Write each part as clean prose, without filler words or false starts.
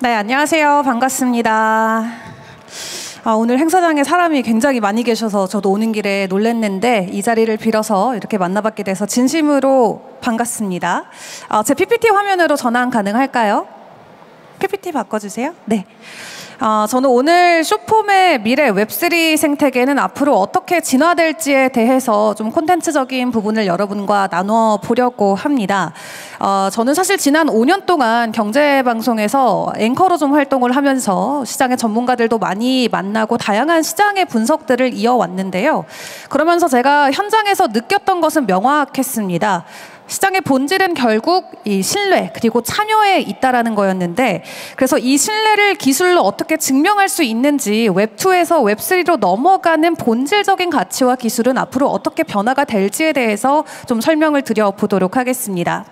네, 안녕하세요. 반갑습니다. 오늘 행사장에 사람이 굉장히 많이 계셔서 저도 오는 길에 놀랐는데 이 자리를 빌어서 이렇게 만나뵙게 돼서 진심으로 반갑습니다. 제 PPT 화면으로 전환 가능할까요? PPT 바꿔주세요. 네. 저는 오늘 쇼폼의 미래 웹3 생태계는 앞으로 어떻게 진화될지에 대해서 좀 콘텐츠적인 부분을 여러분과 나눠 보려고 합니다. 저는 사실 지난 5년 동안 경제방송에서 앵커로 좀 활동을 하면서 시장의 전문가들도 많이 만나고 다양한 시장의 분석들을 이어왔는데요. 그러면서 제가 현장에서 느꼈던 것은 명확했습니다. 시장의 본질은 결국 이 신뢰 그리고 참여에 있다라는 거였는데, 그래서 이 신뢰를 기술로 어떻게 증명할 수 있는지 웹2에서 웹3로 넘어가는 본질적인 가치와 기술은 앞으로 어떻게 변화가 될지에 대해서 좀 설명을 드려보도록 하겠습니다.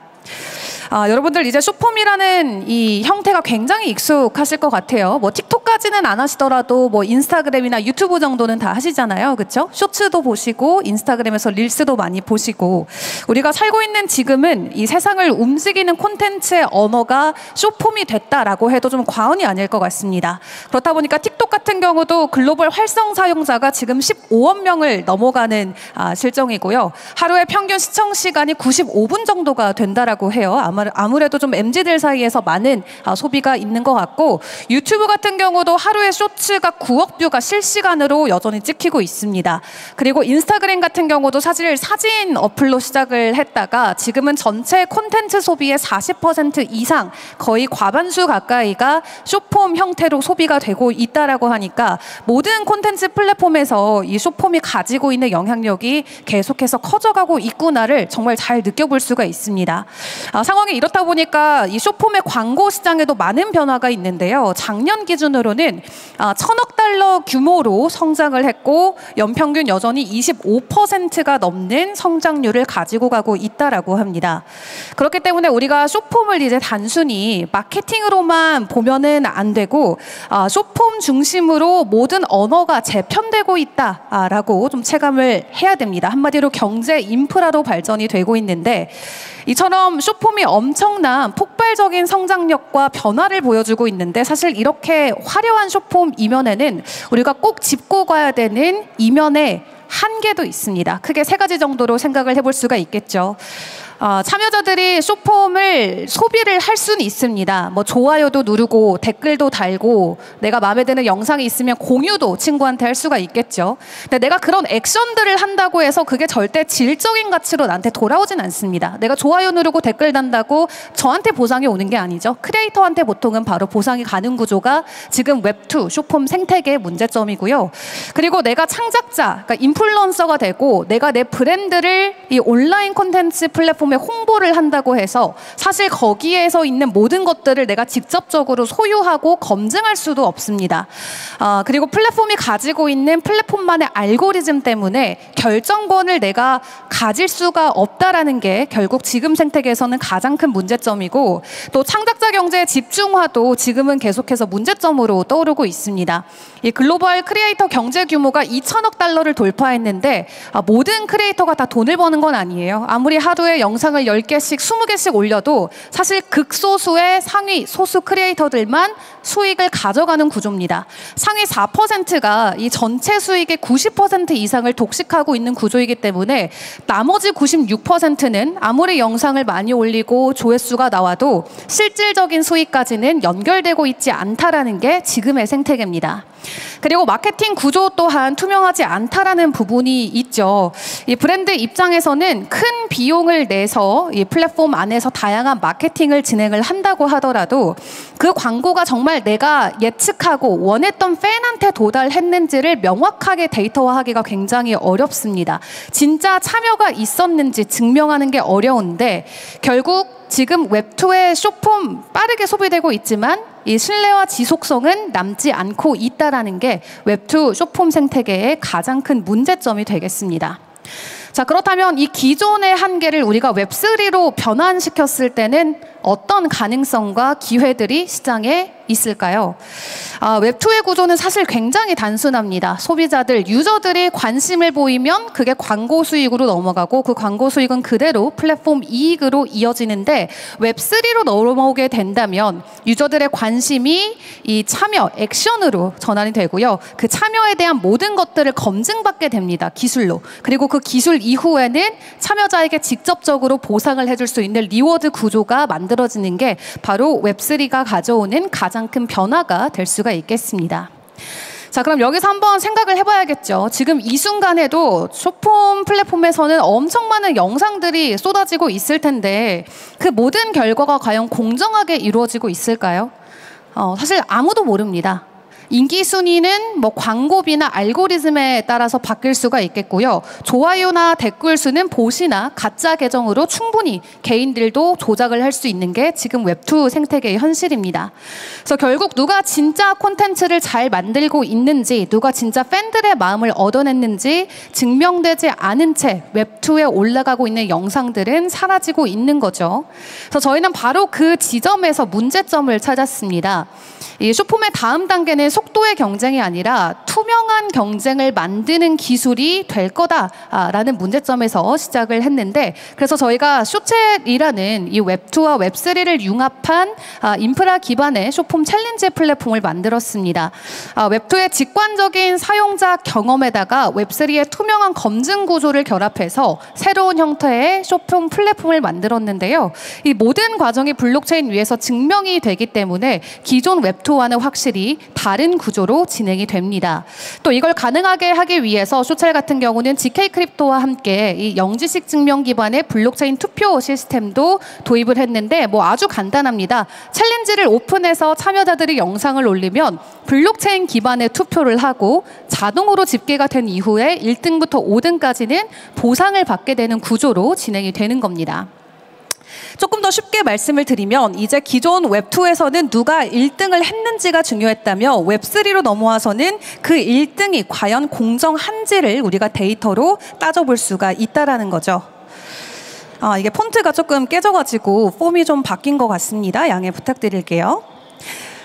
여러분들 이제 쇼폼이라는 이 형태가 굉장히 익숙하실 것 같아요. 뭐 틱톡까지는 안 하시더라도 뭐 인스타그램이나 유튜브 정도는 다 하시잖아요. 그렇죠? 쇼츠도 보시고 인스타그램에서 릴스도 많이 보시고, 우리가 살고 있는 지금은 이 세상을 움직이는 콘텐츠의 언어가 쇼폼이 됐다라고 해도 좀 과언이 아닐 것 같습니다. 그렇다 보니까 틱톡 같은 경우도 글로벌 활성 사용자가 지금 15억 명을 넘어가는 실정이고요. 하루에 평균 시청 시간이 95분 정도가 된다라고 해요. 아무래도 좀 MZ들 사이에서 많은 소비가 있는 것 같고, 유튜브 같은 경우도 하루에 쇼츠가 9억 뷰가 실시간으로 여전히 찍히고 있습니다. 그리고 인스타그램 같은 경우도 사실 사진 어플로 시작을 했다가 지금은 전체 콘텐츠 소비의 40% 이상, 거의 과반수 가까이가 쇼폼 형태로 소비가 되고 있다라고 하니까 모든 콘텐츠 플랫폼에서 이 쇼폼이 가지고 있는 영향력이 계속해서 커져가고 있구나를 정말 잘 느껴볼 수가 있습니다. 상황이 이렇다 보니까 이 쇼폼의 광고 시장에도 많은 변화가 있는데요. 작년 기준으로는 1,000억 달러 규모로 성장을 했고 연평균 여전히 25%가 넘는 성장률을 가지고 가고 있다라고 합니다. 그렇기 때문에 우리가 쇼폼을 이제 단순히 마케팅으로만 보면은 안 되고 쇼폼 중심으로 모든 언어가 재편되고 있다라고 좀 체감을 해야 됩니다. 한마디로 경제 인프라로 발전이 되고 있는데, 이처럼 쇼폼이 엄청난 폭발적인 성장력과 변화를 보여주고 있는데, 사실 이렇게 화려한 쇼폼 이면에는 우리가 꼭 짚고 가야 되는 이면의 한계도 있습니다. 크게 3가지 정도로 생각을 해볼 수가 있겠죠. 참여자들이 쇼폼을 소비를 할 수는 있습니다. 뭐 좋아요도 누르고 댓글도 달고 내가 마음에 드는 영상이 있으면 공유도 친구한테 할 수가 있겠죠. 근데 내가 그런 액션들을 한다고 해서 그게 절대 질적인 가치로 나한테 돌아오진 않습니다. 내가 좋아요 누르고 댓글 단다고 저한테 보상이 오는 게 아니죠. 크리에이터한테 보통은 바로 보상이 가는 구조가 지금 웹2 쇼폼 생태계의 문제점이고요. 그리고 내가 창작자, 그러니까 인플루언서가 되고 내가 내 브랜드를 이 온라인 콘텐츠 플랫폼 홍보를 한다고 해서 사실 거기에서 있는 모든 것들을 내가 직접적으로 소유하고 검증할 수도 없습니다. 그리고 플랫폼이 가지고 있는 플랫폼만의 알고리즘 때문에 결정권을 내가 가질 수가 없다라는 게 결국 지금 생태계에서는 가장 큰 문제점이고, 또 창작자 경제의 집중화도 지금은 계속해서 문제점으로 떠오르고 있습니다. 이 글로벌 크리에이터 경제 규모가 2,000억 달러를 돌파했는데 모든 크리에이터가 다 돈을 버는 건 아니에요. 아무리 하루에 영상을 10개씩 20개씩 올려도 사실 극소수의 상위 소수 크리에이터들만 수익을 가져가는 구조입니다. 상위 4%가 이 전체 수익의 90% 이상을 독식하고 있는 구조이기 때문에 나머지 96%는 아무리 영상을 많이 올리고 조회수가 나와도 실질적인 수익까지는 연결되고 있지 않다라는 게 지금의 생태계입니다. 그리고 마케팅 구조 또한 투명하지 않다라는 부분이 있죠. 이 브랜드 입장에서는 큰 비용을 내서 이 플랫폼 안에서 다양한 마케팅을 진행을 한다고 하더라도 그 광고가 정말 내가 예측하고 원했던 팬한테 도달했는지를 명확하게 데이터화하기가 굉장히 어렵습니다. 진짜 참여가 있었는지 증명하는 게 어려운데, 결국 지금 웹2의 쇼폼 빠르게 소비되고 있지만 이 신뢰와 지속성은 남지 않고 있다는 게 웹2 쇼폼 생태계의 가장 큰 문제점이 되겠습니다. 자, 그렇다면 이 기존의 한계를 우리가 웹3로 변환시켰을 때는 어떤 가능성과 기회들이 시장에 있을까요? 웹2의 구조는 사실 굉장히 단순합니다. 소비자들, 유저들이 관심을 보이면 그게 광고 수익으로 넘어가고 그 광고 수익은 그대로 플랫폼 이익으로 이어지는데 웹3로 넘어오게 된다면 유저들의 관심이 이 참여, 액션으로 전환이 되고요. 그 참여에 대한 모든 것들을 검증받게 됩니다. 기술로. 그리고 그 기술 이후에는 참여자에게 직접적으로 보상을 해줄 수 있는 리워드 구조가 만들어지는 게 바로 웹3가 가져오는 가장 큰 변화가 될 수가 있겠습니다. 자, 그럼 여기서 한번 생각을 해봐야겠죠. 지금 이 순간에도 쇼폼 플랫폼에서는 엄청 많은 영상들이 쏟아지고 있을 텐데 그 모든 결과가 과연 공정하게 이루어지고 있을까요? 사실 아무도 모릅니다. 인기 순위는 뭐 광고비나 알고리즘에 따라서 바뀔 수가 있겠고요. 좋아요나 댓글 수는 봇이나 가짜 계정으로 충분히 개인들도 조작을 할 수 있는 게 지금 웹2 생태계의 현실입니다. 그래서 결국 누가 진짜 콘텐츠를 잘 만들고 있는지, 누가 진짜 팬들의 마음을 얻어냈는지 증명되지 않은 채 웹2에 올라가고 있는 영상들은 사라지고 있는 거죠. 그래서 저희는 바로 그 지점에서 문제점을 찾았습니다. 이 쇼폼의 다음 단계는 속도의 경쟁이 아니라 투명한 경쟁을 만드는 기술이 될 거다라는 문제점에서 시작을 했는데, 그래서 저희가 쇼챗이라는 이 웹2와 웹3를 융합한 인프라 기반의 쇼폼 챌린지 플랫폼을 만들었습니다. 웹2의 직관적인 사용자 경험에다가 웹3의 투명한 검증 구조를 결합해서 새로운 형태의 쇼폼 플랫폼을 만들었는데요. 이 모든 과정이 블록체인 위에서 증명이 되기 때문에 기존 웹2와는 확실히 다른 구조로 진행이 됩니다. 또 이걸 가능하게 하기 위해서 쇼첼 같은 경우는 GK 크립토와 함께 이 영지식 증명 기반의 블록체인 투표 시스템도 도입을 했는데 뭐 아주 간단합니다. 챌린지를 오픈해서 참여자들이 영상을 올리면 블록체인 기반의 투표를 하고 자동으로 집계가 된 이후에 1등부터 5등까지는 보상을 받게 되는 구조로 진행이 되는 겁니다. 조금 더 쉽게 말씀을 드리면 이제 기존 웹2에서는 누가 1등을 했는지가 중요했다며 웹3로 넘어와서는 그 1등이 과연 공정한지를 우리가 데이터로 따져볼 수가 있다라는 거죠. 이게 폰트가 조금 깨져가지고 폼이 좀 바뀐 것 같습니다. 양해 부탁드릴게요.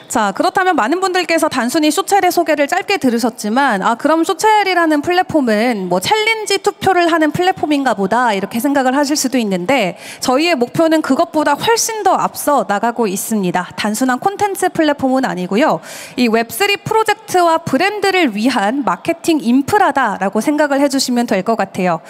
자, 그렇다면 많은 분들께서 단순히 쇼첼의 소개를 짧게 들으셨지만 그럼 쇼첼이라는 플랫폼은 뭐 챌린지 투표를 하는 플랫폼인가 보다 이렇게 생각을 하실 수도 있는데 저희의 목표는 그것보다 훨씬 더 앞서 나가고 있습니다. 단순한 콘텐츠 플랫폼은 아니고요. 이 웹3 프로젝트와 브랜드를 위한 마케팅 인프라다라고 생각을 해주시면 될 것 같아요.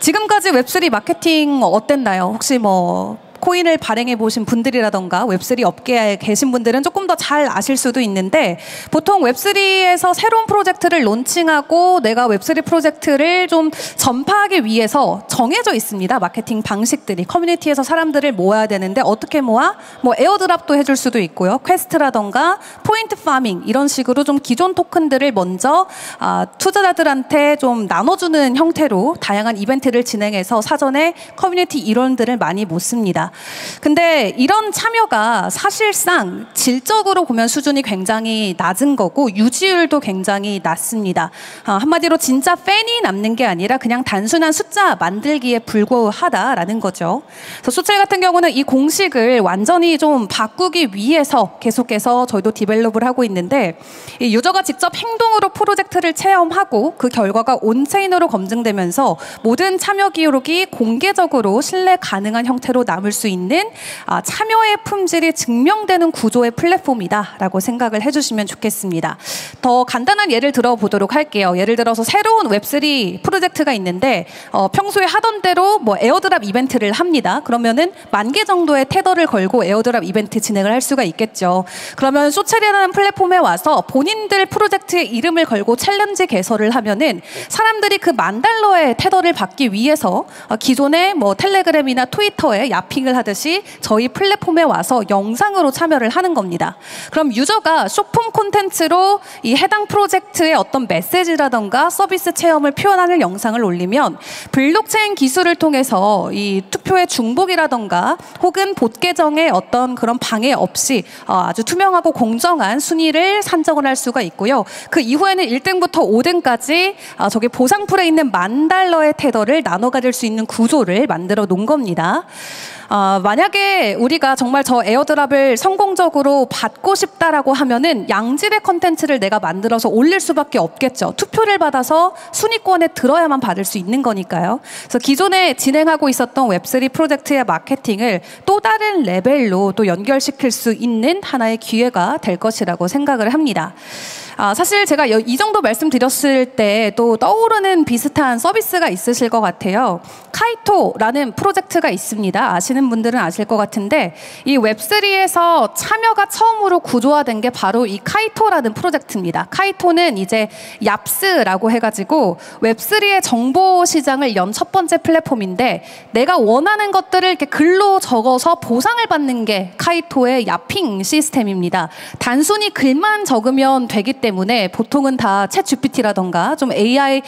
지금까지 웹3 마케팅 어땠나요? 혹시 뭐 코인을 발행해 보신 분들이라던가 웹3 업계에 계신 분들은 조금 더 잘 아실 수도 있는데 보통 웹3에서 새로운 프로젝트를 론칭하고 내가 웹3 프로젝트를 좀 전파하기 위해서 정해져 있습니다. 마케팅 방식들이. 커뮤니티에서 사람들을 모아야 되는데 어떻게 모아? 뭐 에어드랍도 해줄 수도 있고요. 퀘스트라던가 포인트 파밍 이런 식으로 좀 기존 토큰들을 먼저 투자자들한테 좀 나눠주는 형태로 다양한 이벤트를 진행해서 사전에 커뮤니티 일원들을 많이 모습니다. 근데 이런 참여가 사실상 질적으로 보면 수준이 굉장히 낮은 거고 유지율도 굉장히 낮습니다. 한마디로 진짜 팬이 남는 게 아니라 그냥 단순한 숫자 만들기에 불과하다라는 거죠. 그래서 쇼첼 같은 경우는 이 공식을 완전히 좀 바꾸기 위해서 계속해서 저희도 디벨롭을 하고 있는데 이 유저가 직접 행동으로 프로젝트를 체험하고 그 결과가 온체인으로 검증되면서 모든 참여 기록이 공개적으로 신뢰 가능한 형태로 남을 수 있는 참여의 품질이 증명되는 구조의 플랫폼이다라고 생각을 해주시면 좋겠습니다. 더 간단한 예를 들어보도록 할게요. 예를 들어서 새로운 웹3 프로젝트가 있는데 평소에 하던 대로 뭐 에어드랍 이벤트를 합니다. 그러면은 10,000개 정도의 테더를 걸고 에어드랍 이벤트 진행을 할 수가 있겠죠. 그러면 쇼첼이라는 플랫폼에 와서 본인들 프로젝트의 이름을 걸고 챌린지 개설을 하면은 사람들이 그 $10,000의 테더를 받기 위해서 기존의 뭐 텔레그램이나 트위터에 야핑을 하듯이 저희 플랫폼에 와서 영상으로 참여를 하는 겁니다. 그럼 유저가 쇼폼 콘텐츠로 이 해당 프로젝트의 어떤 메시지라던가 서비스 체험을 표현하는 영상을 올리면 블록체인 기술을 통해서 이 투표의 중복이라던가 혹은 봇 계정의 어떤 그런 방해 없이 아주 투명하고 공정한 순위를 산정을 할 수가 있고요. 그 이후에는 1등부터 5등까지 저기 보상풀에 있는 $10,000의 테더를 나눠 가질 수 있는 구조를 만들어 놓은 겁니다. 만약에 우리가 정말 저 에어드랍을 성공적으로 받고 싶다라고 하면은 양질의 컨텐츠를 내가 만들어서 올릴 수밖에 없겠죠. 투표를 받아서 순위권에 들어야만 받을 수 있는 거니까요. 그래서 기존에 진행하고 있었던 웹3 프로젝트의 마케팅을 또 다른 레벨로 또 연결시킬 수 있는 하나의 기회가 될 것이라고 생각을 합니다. 사실 제가 이 정도 말씀드렸을 때 또 떠오르는 비슷한 서비스가 있으실 것 같아요. 카이토라는 프로젝트가 있습니다. 아시는 분들은 아실 것 같은데 이 웹3에서 참여가 처음으로 구조화된 게 바로 이 카이토라는 프로젝트입니다. 카이토는 이제 얍스라고 해가지고 웹3의 정보 시장을 연 첫 번째 플랫폼인데 내가 원하는 것들을 이렇게 글로 적어서 보상을 받는 게 카이토의 야핑 시스템입니다. 단순히 글만 적으면 되기 때문에 보통은 다 챗 GPT라던가 좀 AI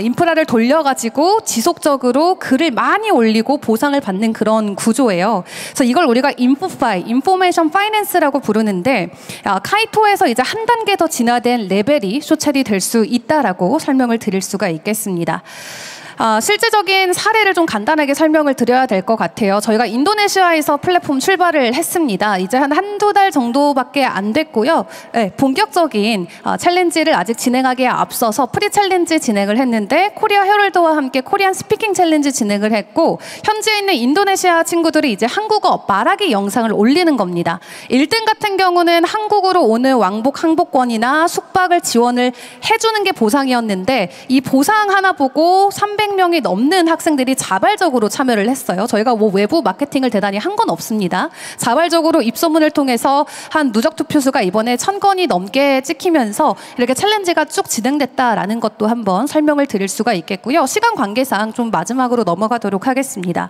인프라를 돌려가지고 지속적으로 글을 많이 올리고 보상을 받는 그런 구조예요. 그래서 이걸 우리가 인포파이, 인포메이션 파이낸스라고 부르는데 카이토에서 이제 한 단계 더 진화된 레벨이 쇼첼이 될 수 있다라고 설명을 드릴 수가 있겠습니다. 실제적인 사례를 좀 간단하게 설명을 드려야 될 것 같아요. 저희가 인도네시아에서 플랫폼 출발을 했습니다. 이제 한두 달 정도밖에 안 됐고요. 네, 본격적인 챌린지를 아직 진행하기에 앞서서 프리 챌린지 진행을 했는데 코리아 헤럴드와 함께 코리안 스피킹 챌린지 진행을 했고 현지에 있는 인도네시아 친구들이 이제 한국어 말하기 영상을 올리는 겁니다. 1등 같은 경우는 한국으로 오는 왕복 항복권이나 숙박을 지원을 해주는 게 보상이었는데 이 보상 하나 보고 300명이 넘는 학생들이 자발적으로 참여를 했어요. 저희가 뭐 외부 마케팅을 대단히 한 건 없습니다. 자발적으로 입소문을 통해서 한 누적 투표수가 이번에 1000건이 넘게 찍히면서 이렇게 챌린지가 쭉 진행됐다라는 것도 한번 설명을 드릴 수가 있겠고요. 시간 관계상 좀 마지막으로 넘어가도록 하겠습니다.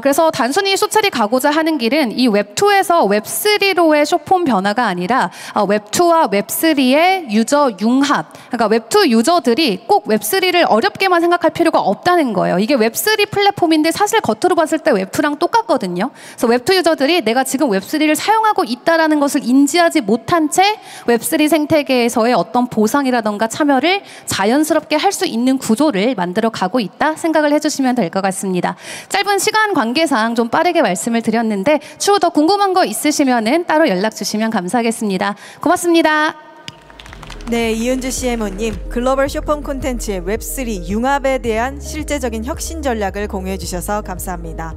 그래서 단순히 쇼첼이 가고자 하는 길은 이 웹2에서 웹3로의 쇼폼 변화가 아니라 웹2와 웹3의 유저 융합, 그러니까 웹2 유저들이 꼭 웹3를 어렵게만 생각할 필요가 없다는 거예요. 이게 웹3 플랫폼인데 사실 겉으로 봤을 때 웹2랑 똑같거든요. 그래서 웹2 유저들이 내가 지금 웹3를 사용하고 있다는 것을 인지하지 못한 채 웹3 생태계에서의 어떤 보상이라던가 참여를 자연스럽게 할 수 있는 구조를 만들어 가고 있다 생각을 해주시면 될 것 같습니다. 짧은 시간 관계상 좀 빠르게 말씀을 드렸는데 추후 더 궁금한 거 있으시면 따로 연락 주시면 감사하겠습니다. 고맙습니다. 네, 이은주 CMO님, 글로벌 쇼폼 콘텐츠의 웹3 융합에 대한 실제적인 혁신 전략을 공유해 주셔서 감사합니다.